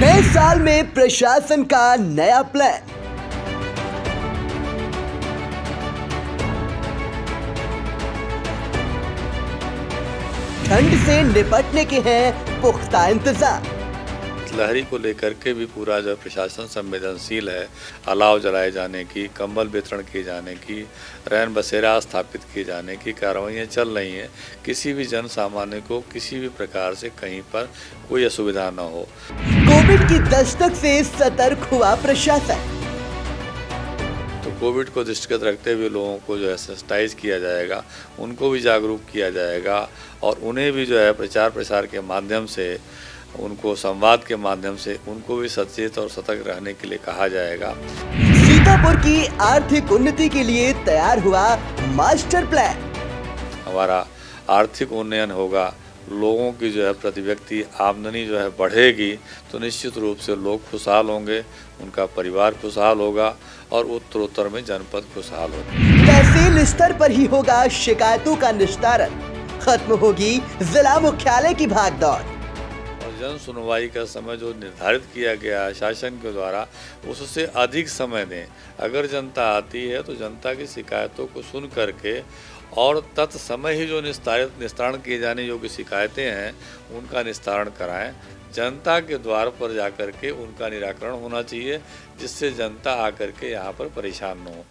नए साल में प्रशासन का नया प्लान। ठंड से निपटने के हैं पुख्ता इंतजाम। लहरी को लेकर के भी पूरा जो प्रशासन संवेदनशील है। अलाव जलाए जाने की, कंबल वितरण किए जाने की, रैन बसेरा स्थापित किए जाने की कार्रवाइयाँ चल रही हैं। किसी भी जन सामान्य को किसी भी प्रकार से कहीं पर कोई असुविधा न हो। कोविड की दस्तक से सतर्क हुआ प्रशासन। तो कोविड को दृष्टिगत रखते हुए लोगों को जो है सेंसिटाइज किया जाएगा, उनको भी जागरूक किया जाएगा और उन्हें भी जो है प्रचार प्रसार के माध्यम से, उनको संवाद के माध्यम से उनको भी सचेत और सतर्क रहने के लिए कहा जाएगा। सीतापुर की आर्थिक उन्नति के लिए तैयार हुआ मास्टर प्लान। हमारा आर्थिक उन्नयन होगा, लोगों की जो है प्रति व्यक्ति आमदनी जो है बढ़ेगी तो निश्चित रूप से लोग खुशहाल होंगे, उनका परिवार खुशहाल होगा और उत्तरोत्तर में जनपद खुशहाल होगा। तहसील स्तर पर ही होगा शिकायतों का निस्तारण। खत्म होगी जिला मुख्यालय की भागदौड़। जन सुनवाई का समय जो निर्धारित किया गया है शासन के द्वारा, उससे अधिक समय दें। अगर जनता आती है तो जनता की शिकायतों को सुन करके और तत्समय ही जो निस्तारण किए जाने योग्य शिकायतें हैं उनका निस्तारण कराएं। जनता के द्वार पर जाकर के उनका निराकरण होना चाहिए, जिससे जनता आकर के यहाँ पर परेशान न हो।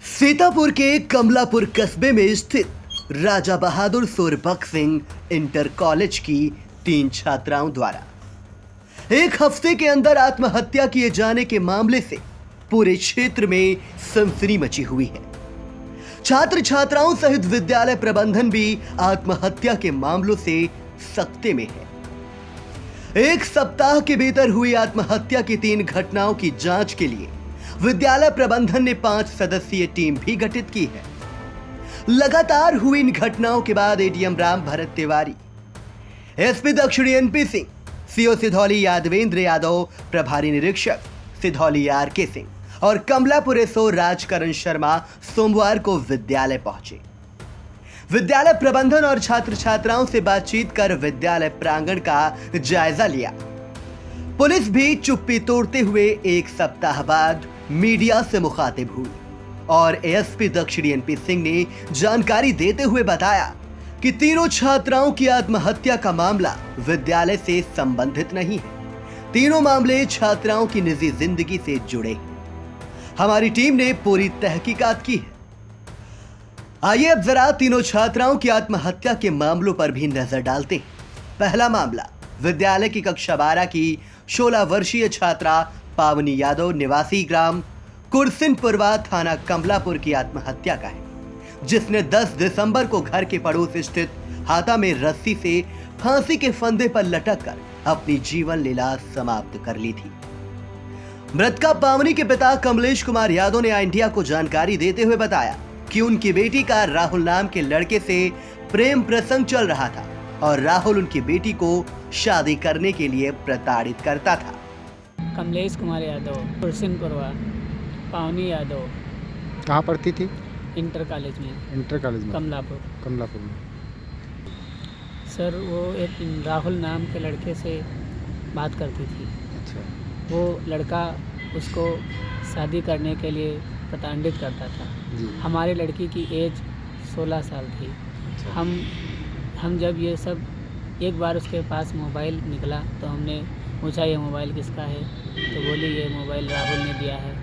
सीतापुर के कमलापुर कस्बे में स्थित राजा बहादुर सूरबख्श सिंह इंटर कॉलेज की 3 छात्राओं द्वारा एक हफ्ते के अंदर आत्महत्या किए जाने के मामले से पूरे क्षेत्र में सनसनी मची हुई है। छात्र छात्राओं सहित विद्यालय प्रबंधन भी आत्महत्या के मामलों से सख्ते में है। एक सप्ताह के भीतर हुई आत्महत्या की 3 घटनाओं की जांच के लिए विद्यालय प्रबंधन ने 5 सदस्यीय टीम भी गठित की है। लगातार हुई इन घटनाओं के बाद एडीएम राम भरत तिवारी, एसपी दक्षिणी एनपी सिंह, सीओ सिधौली यादवेंद्र यादव, प्रभारी निरीक्षक सिधौली आरके सिंह और कमलापुर एसओ राजकरण शर्मा सोमवार को विद्यालय पहुंचे। विद्यालय प्रबंधन और छात्र छात्राओं से बातचीत कर विद्यालय प्रांगण का जायजा लिया। पुलिस भी चुप्पी तोड़ते हुए एक सप्ताह बाद मीडिया से मुखातिब हुई और एएसपी दक्षिणी एनपी सिंह ने जानकारी देते हुए बताया कि तीनों छात्राओं की आत्महत्या का मामला विद्यालय से संबंधित नहीं है। तीनों मामले छात्राओं की निजी जिंदगी से जुड़े हैं। हमारी टीम ने पूरी तहकीकात की है। आइए अब जरा तीनों छात्राओं की आत्महत्या के मामलों पर भी नजर डालते हैं। पहला मामला विद्यालय की कक्षा 12 की 16 वर्षीय छात्रा पावनी यादव निवासी ग्राम कुरसिनपुरवा थाना कमलापुर की आत्महत्या का है, जिसने 10 दिसंबर को घर के पड़ोस स्थित हाथा में रस्सी से फांसी के फंदे पर लटककर अपनी जीवन लीला समाप्त कर ली थी। मृतका पावनी के पिता कमलेश कुमार यादव ने इंडिया को जानकारी देते हुए बताया कि उनकी बेटी का राहुल नाम के लड़के से प्रेम प्रसंग चल रहा था और राहुल उनकी बेटी को शादी करने के लिए प्रताड़ित करता था। कमलेश कुमार यादव, कुरसिनपुरवा, पावनी यादव कहाँ पढ़ती थी? इंटर कॉलेज में कमलापुर में। सर वो एक राहुल नाम के लड़के से बात करती थी। अच्छा। वो लड़का उसको शादी करने के लिए प्रताड़ित करता था जी। हमारी लड़की की एज 16 साल थी। अच्छा। हम जब ये सब एक बार उसके पास मोबाइल निकला तो हमने पूछा ये मोबाइल किसका है, तो बोली ये मोबाइल राहुल ने दिया है।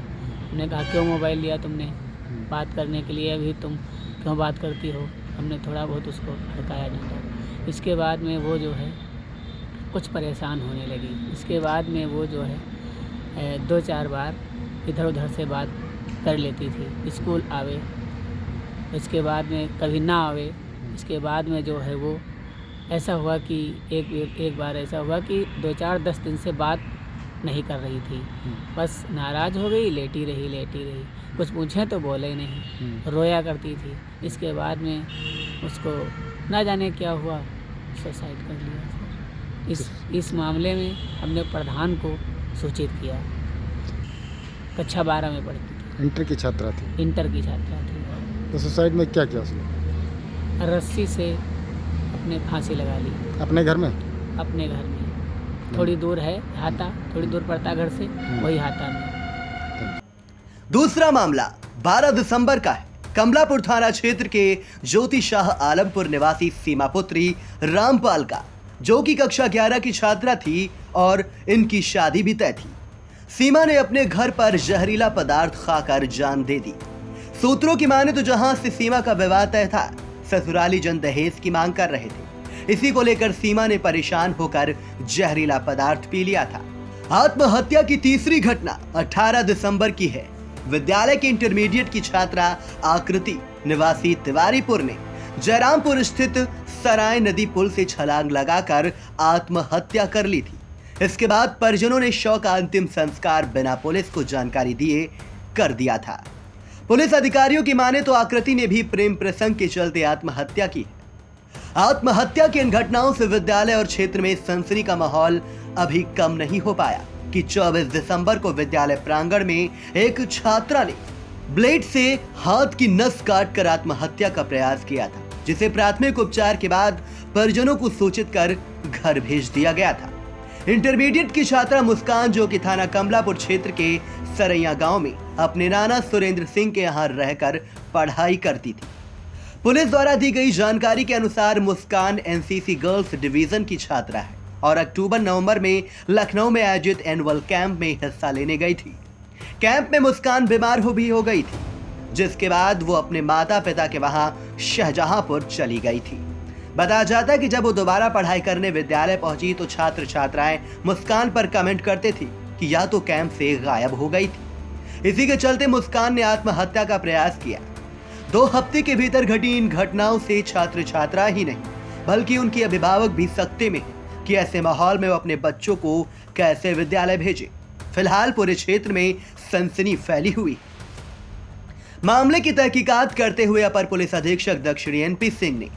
हमने कहा क्यों मोबाइल लिया तुमने? बात करने के लिए, अभी तुम क्यों बात करती हो? हमने थोड़ा बहुत उसको भड़काया डांटा। इसके बाद में वो जो है कुछ परेशान होने लगी। इसके बाद में वो जो है 2-4 बार इधर उधर से बात कर लेती थी। स्कूल आवे, इसके बाद में कभी ना आवे, इसके बाद में जो है वो ऐसा हुआ कि एक बार ऐसा हुआ कि 2-4-10 दिन से बात नहीं कर रही थी। बस नाराज़ हो गई, लेटी रही। कुछ पूछें तो बोले नहीं, रोया करती थी। इसके बाद में उसको ना जाने क्या हुआ, सुसाइड कर लिया सर। इस मामले में हमने प्रधान को सूचित किया। कक्षा 12 में पढ़ती थी, इंटर की छात्रा थी। इंटर की छात्रा थी। तो सुसाइड में क्या किया उसने? रस्सी से अपने फांसी लगा ली अपने घर में? अपने घर में। थोड़ी दूर है हाता, थोड़ी दूर पड़ता घर से, वही हाता में। दूसरा मामला 12 दिसंबर का है। कमलापुर थाना क्षेत्र के ज्योति शाह आलमपुर निवासी सीमा पुत्री रामपाल का, जो कि कक्षा 11 की छात्रा थी और इनकी शादी भी तय थी। सीमा ने अपने घर पर जहरीला पदार्थ खाकर जान दे दी। सूत्रों की माने तो जहां से सीमा का विवाह तय था, ससुराली जन दहेज की मांग कर रहे थे। इसी को लेकर सीमा ने परेशान होकर जहरीला पदार्थ पी लिया था। आत्महत्या की तीसरी घटना 18 दिसंबर की है। विद्यालय की इंटरमीडिएट की छात्रा आकृति निवासी तिवारीपुर ने जयरामपुर स्थित सराय नदी पुल से छलांग लगाकर आत्महत्या कर ली थी। इसके बाद परिजनों ने शव का अंतिम संस्कार बिना पुलिस को जानकारी दिए कर दिया था। पुलिस अधिकारियों की माने तो आकृति ने भी प्रेम प्रसंग के चलते आत्महत्या की है। आत्महत्या की इन घटनाओं से विद्यालय और क्षेत्र में सनसनी का माहौल अभी कम नहीं हो पाया कि 24 दिसंबर को विद्यालय प्रांगण में एक छात्रा ने ब्लेड से हाथ की नस काटकर आत्महत्या का प्रयास किया था, जिसे प्राथमिक उपचार के बाद परिजनों को सूचित कर घर भेज दिया गया था। इंटरमीडिएट की छात्रा मुस्कान, जो कि थाना कमलापुर क्षेत्र के सरैया गांव में अपने नाना सुरेंद्र सिंह के यहां रहकर पढ़ाई करती थी। पुलिस द्वारा दी गई जानकारी के अनुसार मुस्कान एनसीसी गर्ल्स डिवीजन की छात्रा है और अक्टूबर-नवंबर में लखनऊ में आयोजित एनुअल कैंप में हिस्सा लेने गई थी। कैंप में मुस्कान बीमार हो गई थी, जिसके बाद वो अपने माता पिता के वहां शाहजहांपुर चली गई थी। बताया जाता है कि जब वो दोबारा पढ़ाई करने विद्यालय पहुंची तो छात्र छात्राएं मुस्कान पर कमेंट करते थे कि या तो कैंप से गायब हो गई थी। इसी के चलते मुस्कान ने आत्महत्या का प्रयास किया। 2 हफ्ते के भीतर घटी इन घटनाओं से छात्र छात्रा ही नहीं बल्कि उनके अभिभावक भी सकते में हैं कि ऐसे माहौल में वो अपने बच्चों को कैसे विद्यालय भेजे। फिलहाल पूरे क्षेत्र में सनसनी फैली हुई। मामले की तहकीकात करते हुए अपर पुलिस अधीक्षक दक्षिणी एनपी सिंह ने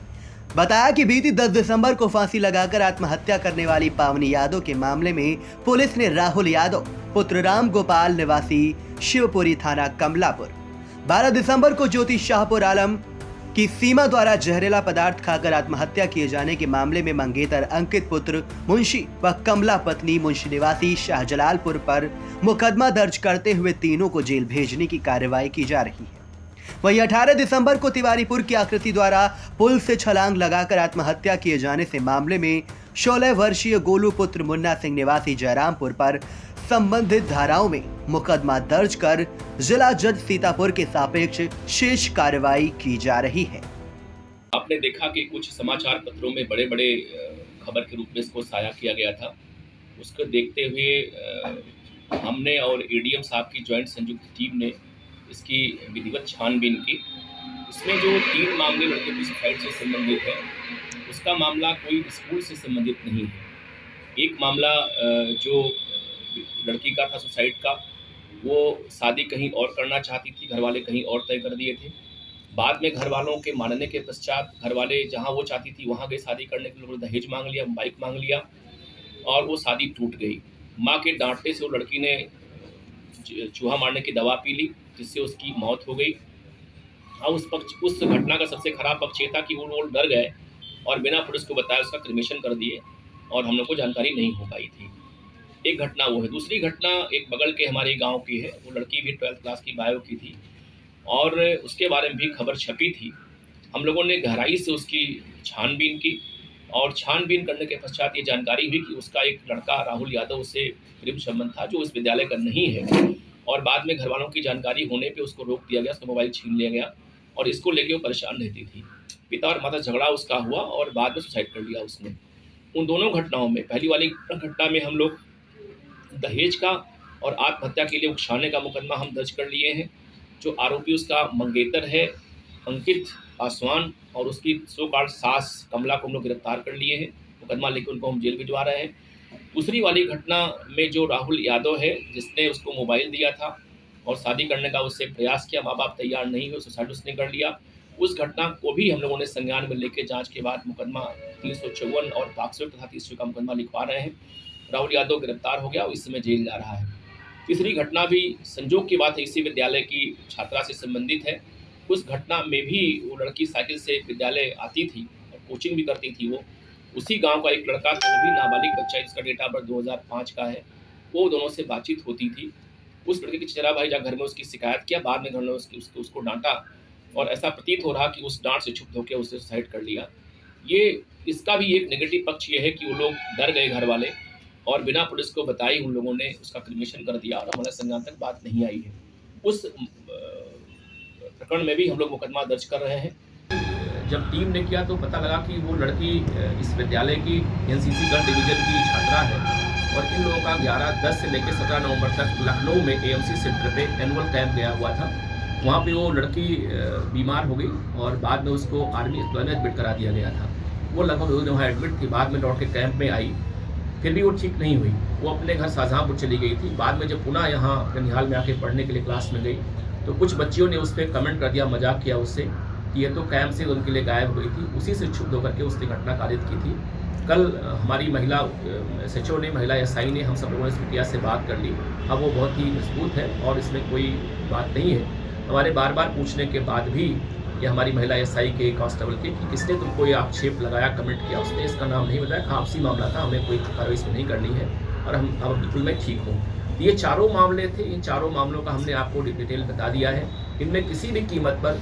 बताया कि बीती 10 दिसंबर को फांसी लगाकर आत्महत्या करने वाली पावनी यादव के मामले में पुलिस ने राहुल यादव पुत्र राम गोपाल निवासी शिवपुरी थाना कमलापुर, 12 दिसंबर को ज्योति शाहपुर आलम की सीमा द्वारा जहरीला पदार्थ खाकर आत्महत्या किए जाने के मामले में मंगेतर अंकित पुत्र मुंशी व कमला पत्नी मुंशी निवासी शाहजलालपुर पर मुकदमा दर्ज करते हुए तीनों को जेल भेजने की कार्रवाई की जा रही है। वहीं 18 दिसंबर को तिवारीपुर की आकृति द्वारा पुल से छलांग लगाकर आत्महत्या किए जाने से मामले में 16 वर्षीय गोलू पुत्र मुन्ना सिंह निवासी जयरामपुर पर संबंधित धाराओं में मुकदमा दर्ज कर जिला जज सीतापुर के सापेक्ष शेष कार्रवाई की जा रही है। आपने देखा कि कुछ समाचार पत्रों में बड़े बड़े खबर के रूप में इसको साया किया गया था। उसको देखते हुए हमने और एडीएम साहब की ज्वाइंट संयुक्त टीम ने इसकी विधिवत छानबीन की। इसमें जो 3 मामले लड़के की सुसाइड से संबंधित है, उसका मामला कोई स्कूल से संबंधित नहीं है। एक मामला जो लड़की का था सुसाइड का, वो शादी कहीं और करना चाहती थी, घर वाले कहीं और तय कर दिए थे। बाद में घर वालों के मानने के पश्चात घर वाले जहाँ वो चाहती थी वहाँ गए शादी करने के लिए, दहेज मांग लिया, बाइक मांग लिया और वो शादी टूट गई। माँ के डांटने से वो लड़की ने चूहा मारने की दवा पी ली, जिससे उसकी मौत हो गई। हाँ, उस घटना का सबसे खराब पक्ष ये था कि वो लोग डर गए और बिना पुलिस को बताया उसका क्रिमेशन कर दिए और हम लोग को जानकारी नहीं हो पाई थी। एक घटना वो है। दूसरी घटना एक बगल के हमारे गांव की है। वो लड़की भी 12th क्लास की बायो की थी और उसके बारे में भी खबर छपी थी। हम लोगों ने गहराई से उसकी छानबीन की और छानबीन करने के पश्चात ये जानकारी हुई कि उसका एक लड़का राहुल यादव उससे प्रेम संबंध था, जो इस विद्यालय का नहीं है। और बाद में घर वालों की जानकारी होने पे उसको रोक दिया गया, उसका मोबाइल छीन लिया गया और इसको लेके वो परेशान रहती थी। पिता और माता झगड़ा उसका हुआ और बाद में सुसाइड कर लिया उसने। उन दोनों घटनाओं में, पहली वाली घटना में हम लोग दहेज का और आत्महत्या के लिए उकसाने का मुकदमा हम दर्ज कर लिए हैं। जो आरोपी उसका मंगेतर है अंकित पासवान और उसकी सो कॉल्ड सास कमला को हम लोग गिरफ्तार कर लिए हैं। मुकदमा लेकर उनको हम जेल भिजवा रहे हैं। दूसरी वाली घटना में जो राहुल यादव है जिसने उसको मोबाइल दिया था और शादी करने का उससे प्रयास किया, माँ बाप तैयार नहीं हुए, सुसाइड उसने कर लिया, उस घटना को भी हम लोगों ने संज्ञान में लेकर जांच के बाद मुकदमा 354 और पॉक्सो तथा 30 का मुकदमा लिखवा रहे हैं। राहुल यादव गिरफ्तार हो गया और इस समय जेल जा रहा है। तीसरी घटना भी संजोग की बात है, इसी विद्यालय की छात्रा से संबंधित है। उस घटना में भी वो लड़की साइकिल से विद्यालय आती थी और कोचिंग भी करती थी। वो उसी गांव का एक लड़का था, वो भी नाबालिग बच्चा जिसका डेट ऑफ बर्थ 2005 का है, वो दोनों से बातचीत होती थी। उस लड़के की चचेरा भाई जाकर घर में उसकी शिकायत किया, बाद में घर में उसको डांटा और ऐसा प्रतीत हो रहा कि उस डांट से क्षुब्ध होकर उसने सुसाइड कर लिया। ये इसका भी एक नेगेटिव पक्ष ये है कि वो लोग डर गए घर वाले और बिना पुलिस को बताई उन लोगों ने उसका क्रिमिनेशन कर दिया और हमारे संज्ञान तक बात नहीं आई है। उस प्रकरण में भी हम लोग मुकदमा दर्ज कर रहे हैं। जब टीम ने किया तो पता लगा कि वो लड़की इस विद्यालय की एनसीसी गर्ल डिवीजन की छात्रा है और इन लोगों का 11-10 से लेकर 17 नवंबर तक लखनऊ में एएमसी सेंटर पे एनुअल कैंप गया हुआ था। वहाँ पे वो लड़की बीमार हो गई और बाद में उसको आर्मी अस्पताल में एडमिट करा दिया गया था। वो लगभग 2 दिन वहाँ एडमिट थी, बाद में लौट के कैंप में आई, फिर भी वो ठीक नहीं हुई। वो अपने घर शाहजहाँपुर चली गई थी। बाद में जब पुनः यहाँ ननिहाल में आके पढ़ने के लिए क्लास में गई तो कुछ बच्चियों ने उस पर कमेंट कर दिया, मजाक किया उससे कि ये तो कैंप से उनके लिए गायब हुई थी। उसी से क्षुब्ध होकर के उसने घटना कारित की थी। कल हमारी महिला SHO ने, महिला SI ने, हम सब लोगों ने इस मीडिया से बात कर ली। अब वो बहुत ही मजबूत है और इसमें कोई बात नहीं है। हमारे बार बार पूछने के बाद भी ये हमारी महिला SI के कांस्टेबल के कि किसने तुमको ये आक्षेप लगाया, कमेंट किया, उसने इसका नाम नहीं बताया। आपसी मामला था, हमें कोई कार्रवाई इसमें नहीं करनी है और हम बिल्कुल मैं ठीक हूँ। ये चारों मामले थे, इन चारों मामलों का हमने आपको डिटेल बता दिया है। इनमें किसी भी कीमत पर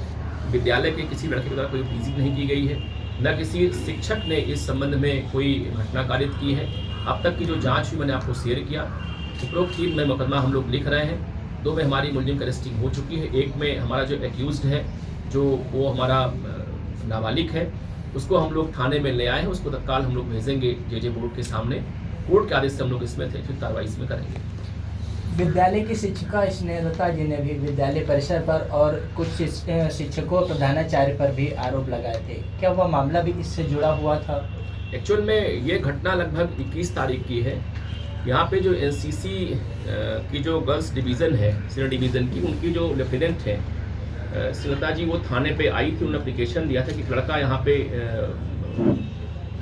विद्यालय के किसी लड़के के द्वारा कोई टीजिंग नहीं की गई है, न किसी शिक्षक ने इस संबंध में कोई घटना कारित की है। अब तक की जो जांच हुई मैंने आपको शेयर किया। उपरोक्त 3 में मुकदमा हम लोग लिख रहे हैं। 2 में हमारी मुलजिम की अरेस्टिंग हो चुकी है। 1 में हमारा जो एक्यूज्ड है, जो वो हमारा नाबालिग है, उसको हम लोग थाने में ले आए हैं। उसको तत्काल हम लोग भेजेंगे JJ बोर्ड के सामने। कोर्ट के आदेश से हम लोग इसमें थे, फिर कार्रवाई इसमें करेंगे। विद्यालय की शिक्षिका स्नेहलता जी ने भी विद्यालय परिसर पर और कुछ शिक्षकों और प्रधानाचार्य पर भी आरोप लगाए थे। क्या वह मामला भी इससे जुड़ा हुआ था? एक्चुअल में ये घटना लगभग 21 तारीख की है। यहाँ पे जो NCC की जो गर्ल्स डिवीज़न है, सीनियर डिवीज़न की, उनकी जो लेफ्टिनेंट है स्नेहलता जी, वो थाने पे आई थी। उन्होंने एप्लीकेशन दिया था कि लड़का यहाँ पे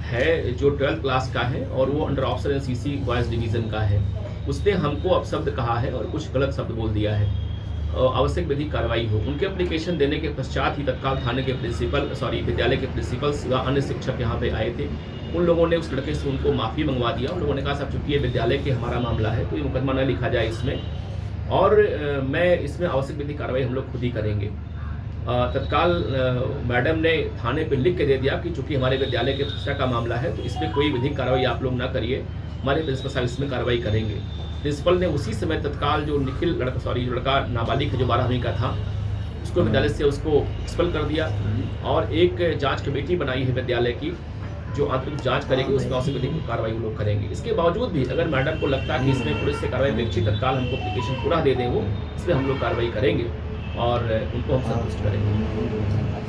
है जो 12th क्लास का है और वो under officer NCC boys division का है। उसने हमको अपशब्द कहा है और कुछ गलत शब्द बोल दिया है, आवश्यक विधिक कार्रवाई हो। उनके एप्लीकेशन देने के पश्चात ही तत्काल थाने के विद्यालय के प्रिंसिपल्स व अन्य शिक्षक यहाँ पे आए थे। उन लोगों ने उस लड़के से उनको माफ़ी मंगवा दिया। उन लोगों ने कहा साहब चूँकि ये विद्यालय के हमारा मामला है तो ये मुकदमा न लिखा जाए इसमें, और मैं इसमें आवश्यक विधिक कार्रवाई हम लोग खुद ही करेंगे। तत्काल मैडम ने थाने पे लिख के दे दिया कि चूँकि हमारे विद्यालय के शिक्षा का मामला है तो इसमें कोई विधिक कार्रवाई आप लोग ना करिए, हमारे प्रिंसिपल साहब इसमें कार्रवाई करेंगे। प्रिंसिपल ने उसी समय तत्काल जो निखिल लड़का नाबालिग जो 12वीं का था, उसको विद्यालय से उसको एक्सपेल कर दिया और एक जांच कमेटी बनाई है विद्यालय की जो आंतरिक जांच करेगी, उसमें आवश्यक विधिक कार्रवाई वो लोग करेंगे। इसके बावजूद भी अगर मैडम को लगता है कि इसमें पुलिस से कार्रवाई अपेक्षित, तत्काल हमको एप्लीकेशन पूरा दे दें, वो इसमें हम लोग कार्रवाई करेंगे और उनको हम संतुष्ट करेंगे।